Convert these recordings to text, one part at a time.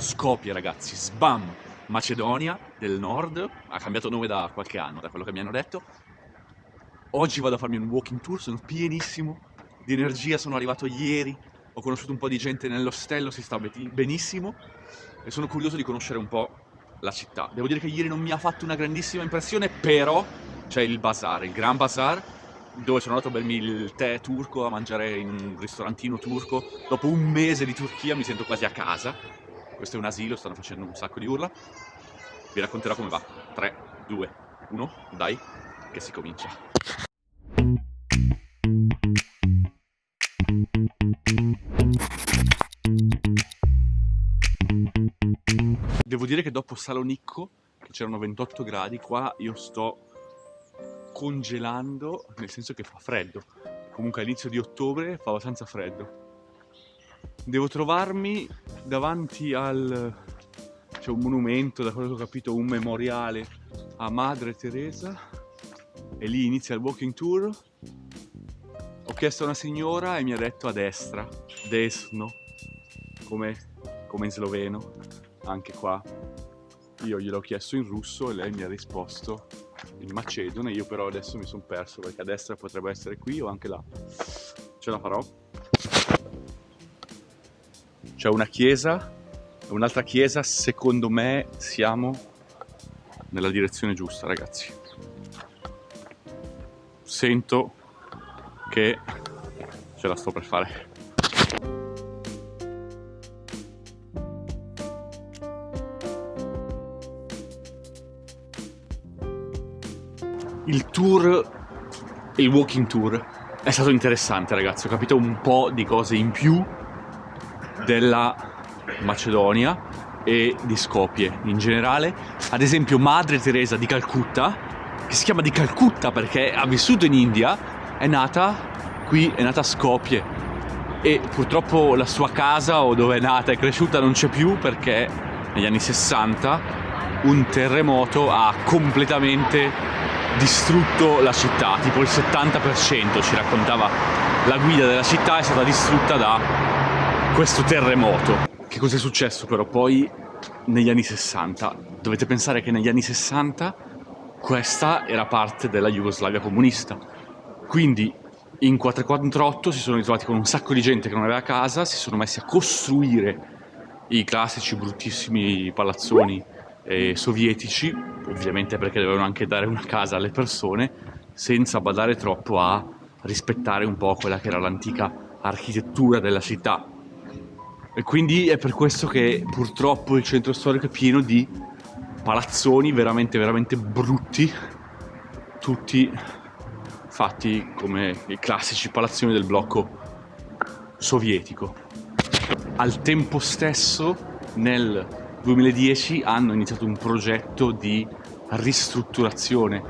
Skopje, ragazzi, sbam! Macedonia del Nord, ha cambiato nome da qualche anno, da quello che mi hanno detto. Oggi vado a farmi un walking tour, sono pienissimo di energia, sono arrivato ieri, ho conosciuto un po' di gente nell'ostello, si sta benissimo e sono curioso di conoscere un po' la città. Devo dire che ieri non mi ha fatto una grandissima impressione, però c'è il bazar, il Gran Bazar, dove sono andato a bermi il tè turco, a mangiare in un ristorantino turco. Dopo un mese di Turchia mi sento quasi a casa. Questo è un asilo, stanno facendo un sacco di urla. Vi racconterò come va. 3, 2, 1, dai, che si comincia. Devo dire che dopo Salonicco, che c'erano 28 gradi, qua io sto congelando, nel senso che fa freddo. Comunque all'inizio di ottobre fa abbastanza freddo. Devo trovarmi davanti al... c'è un monumento, da quello che ho capito, un memoriale a Madre Teresa, e lì inizia il walking tour. Ho chiesto a una signora e mi ha detto a destra, desno, come in sloveno, anche qua. Io gliel'ho chiesto in russo e lei mi ha risposto in macedone, io però adesso mi sono perso perché a destra potrebbe essere qui o anche là. Ce la farò. C'è una chiesa, un'altra chiesa, secondo me siamo nella direzione giusta, ragazzi. Sento che ce la sto per fare. Il tour, il walking tour, è stato interessante, ragazzi. Ho capito un po' di cose in più della Macedonia e di Skopje in generale. Ad esempio Madre Teresa di Calcutta, che si chiama di Calcutta perché ha vissuto in India, è nata qui, è nata a Skopje, e purtroppo la sua casa o dove è nata e cresciuta non c'è più perché negli anni 60 un terremoto ha completamente distrutto la città, tipo il 70% ci raccontava la guida della città è stata distrutta da questo terremoto. Che cosa è successo però poi negli anni 60? Dovete pensare che negli anni 60 questa era parte della Jugoslavia comunista, quindi in 448 si sono ritrovati con un sacco di gente che non aveva casa, si sono messi a costruire i classici bruttissimi palazzoni sovietici, ovviamente perché dovevano anche dare una casa alle persone, senza badare troppo a rispettare un po' quella che era l'antica architettura della città. E quindi è per questo che purtroppo il centro storico è pieno di palazzoni veramente veramente brutti, tutti fatti come i classici palazzoni del blocco sovietico. Al tempo stesso, nel 2010 hanno iniziato un progetto di ristrutturazione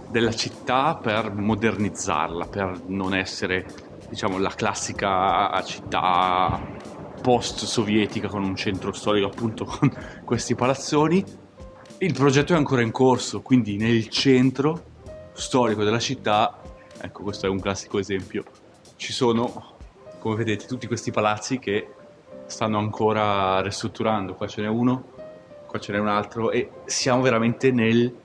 della città per modernizzarla, per non essere, diciamo, la classica città post-sovietica con un centro storico appunto con questi palazzoni. Il progetto è ancora in corso, quindi nel centro storico della città, ecco, questo è un classico esempio, ci sono, come vedete, tutti questi palazzi che stanno ancora ristrutturando. Qua ce n'è uno, qua ce n'è un altro e siamo veramente nel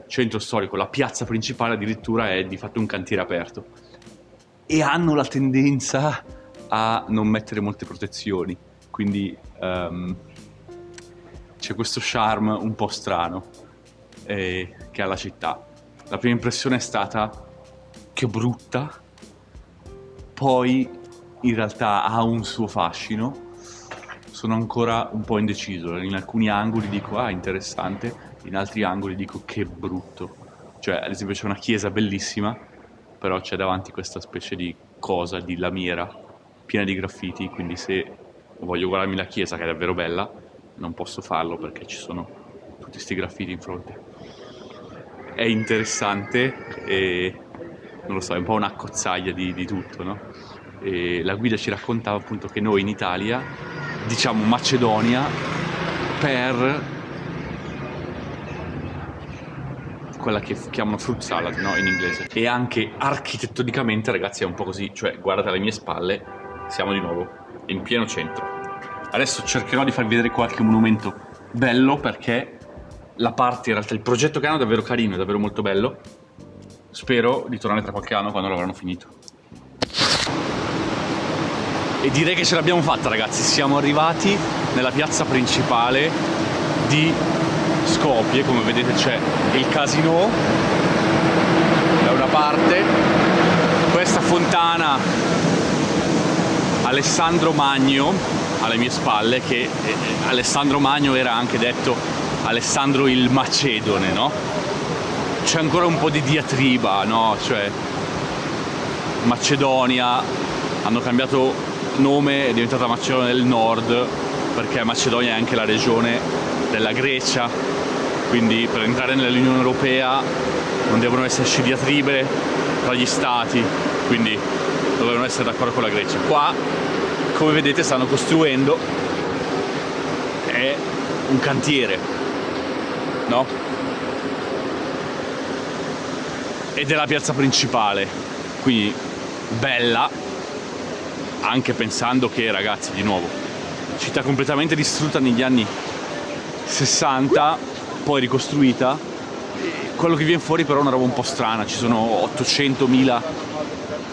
centro storico. La piazza principale addirittura è di fatto un cantiere aperto e hanno la tendenza a non mettere molte protezioni, quindi c'è questo charme un po' strano che ha la città. La prima impressione è stata che brutta, poi in realtà ha un suo fascino. Sono ancora un po' indeciso, in alcuni angoli dico ah interessante, in altri angoli dico che brutto. Cioè ad esempio c'è una chiesa bellissima, però c'è davanti questa specie di cosa di lamiera piena di graffiti, quindi se voglio guardarmi la chiesa che è davvero bella non posso farlo perché ci sono tutti questi graffiti in fronte. È interessante e non lo so, è un po' una cozzaglia di tutto, no? E la guida ci raccontava appunto che noi in Italia diciamo Macedonia per quella che chiamano fruit salad, no, in inglese. E anche architettonicamente, ragazzi, è un po' così, cioè guardate alle mie spalle, siamo di nuovo in pieno centro. Adesso cercherò di farvi vedere qualche monumento bello, perché la parte, in realtà il progetto che hanno è davvero carino, è davvero molto bello. Spero di tornare tra qualche anno quando l'avranno finito. E direi che ce l'abbiamo fatta, ragazzi. Siamo arrivati nella piazza principale di Skopje. Come vedete c'è il casino da una parte, questa fontana Alessandro Magno alle mie spalle, che Alessandro Magno era anche detto Alessandro il Macedone, no? C'è ancora un po' di diatriba, no? Cioè, Macedonia, hanno cambiato nome, è diventata Macedonia del Nord, perché Macedonia è anche la regione della Grecia, quindi per entrare nell'Unione Europea non devono esserci diatribe tra gli stati, quindi dovevano essere d'accordo con la Grecia. Qua, come vedete, stanno costruendo, è un cantiere, no? Ed è la piazza principale, quindi bella, anche pensando che, ragazzi, di nuovo, città completamente distrutta negli anni 60, poi ricostruita. Quello che viene fuori però è una roba un po' strana, ci sono 800.000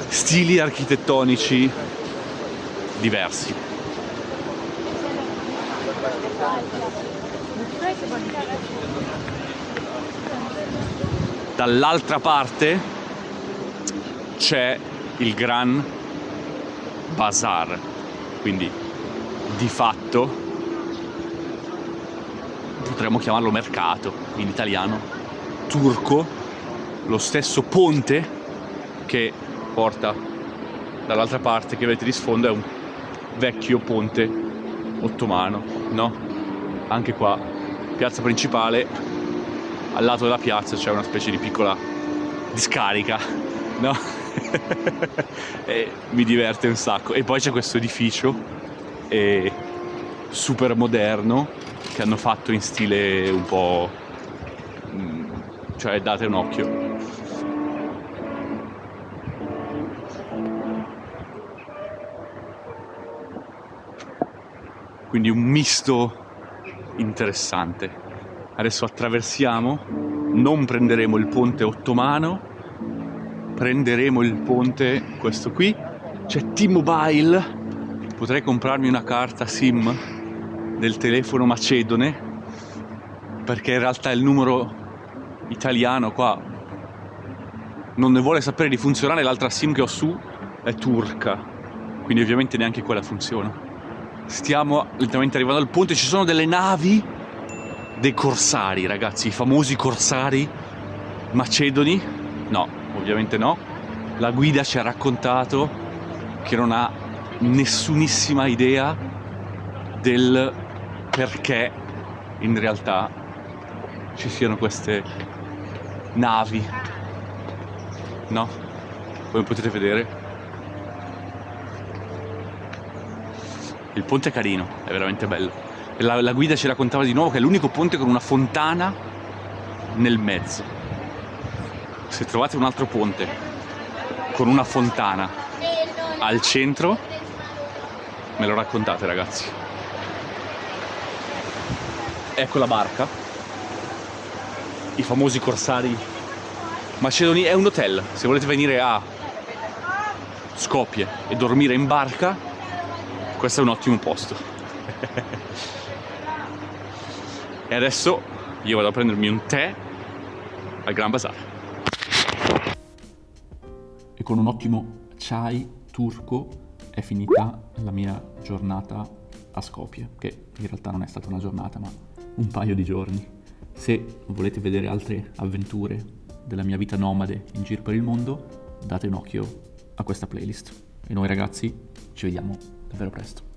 stili architettonici diversi. Dall'altra parte c'è il Gran Bazar, quindi di fatto potremmo chiamarlo mercato in italiano, turco. Lo stesso ponte che porta dall'altra parte, che vedete di sfondo, è un vecchio ponte ottomano, no? Anche qua, piazza principale, al lato della piazza c'è una specie di piccola discarica, no? E mi diverte un sacco. E poi c'è questo edificio super moderno che hanno fatto in stile un po', cioè date un occhio. Quindi un misto interessante. Adesso attraversiamo, non prenderemo il ponte ottomano, prenderemo il ponte, questo qui. C'è T-Mobile, potrei comprarmi una carta SIM del telefono macedone, perché in realtà il numero italiano qua non ne vuole sapere di funzionare. L'altra SIM che ho su è turca, quindi ovviamente neanche quella funziona. Stiamo lentamente arrivando al ponte, ci sono delle navi dei corsari, ragazzi, i famosi corsari macedoni. No, ovviamente no. La guida ci ha raccontato che non ha nessunissima idea del perché in realtà ci siano queste navi, no? Come potete vedere, il ponte è carino, è veramente bello. E la guida ci raccontava di nuovo che è l'unico ponte con una fontana nel mezzo. Se trovate un altro ponte con una fontana al centro, me lo raccontate, ragazzi. Ecco la barca, i famosi corsari macedoni. È un hotel, se volete venire a Skopje e dormire in barca, questo è un ottimo posto. E adesso io vado a prendermi un tè al Gran Bazar. E con un ottimo chai turco è finita la mia giornata a Skopje, che in realtà non è stata una giornata ma un paio di giorni. Se volete vedere altre avventure della mia vita nomade in giro per il mondo, date un occhio a questa playlist. E noi, ragazzi, ci vediamo davvero presto.